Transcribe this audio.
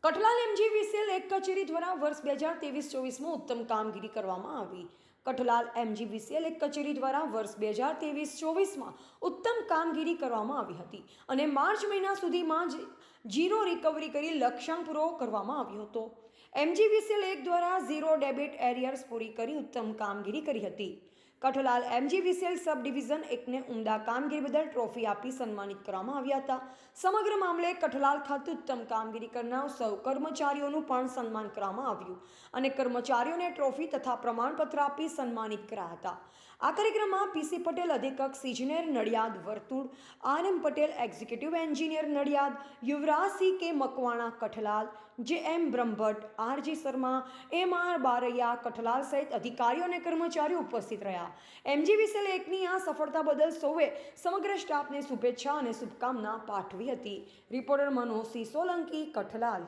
Kathlal MGVCL એક કચેરી દ્વારા વર્ષ 2023-24માં ઉત્તમ કામગીરી કરવામાં આવી. કઠલાલ એમજીવીસીએલ એક કચેરી દ્વારા વર્ષ 2023-24માં ઉત્તમ કામગીરી કરવામાં આવી હતી અને માર્ચ મહિના સુધીમાં જ ઝીરો રિકવરી કરી લક્ષ્યાંક પૂરો કરવામાં આવ્યો હતો. એમજીવીસીએલ એક દ્વારા ઝીરો ડેબિટ એરિયર્સ પૂરી કરી ઉત્તમ કામગીરી કરી હતી. કઠલાલ એમજીવીસીએલ સબ ડિવિઝન એકને ઉમદા કામગીરી બદલ ટ્રોફી આપી સન્માનિત કરવામાં આવ્યા હતા. સમગ્ર મામલે કઠલાલ ખાતે ઉત્તમ કામગીરી કરનાર સૌ કર્મચારીઓનું પણ સન્માન કરવામાં આવ્યું અને કર્મચારીઓને ટ્રોફી તથા પ્રમાણપત્ર આપી સન્માનિત કરાયા હતા. આ કાર્યક્રમમાં પીસી પટેલ અધિક્ષક ઇજનેર નડિયાદ વર્તુળ, R M Patel executive engineer Nadiad, Yuvrajsinh K Makwana Kathlal, J M Brahmbhatt, R G Sharma, M R Baraiya Kathlal સહિત અધિકારીઓ અને કર્મચારીઓ ઉપસ્થિત રહ્યા. એમજીવીસીએલ એકની આ સફળતા બદલ સૌએ સમગ્ર સ્ટાફને શુભેચ્છા અને શુભકામના પાઠવી હતી. રિપોર્ટર મનોજ સિંહ સોલંકી, કઠલાલ.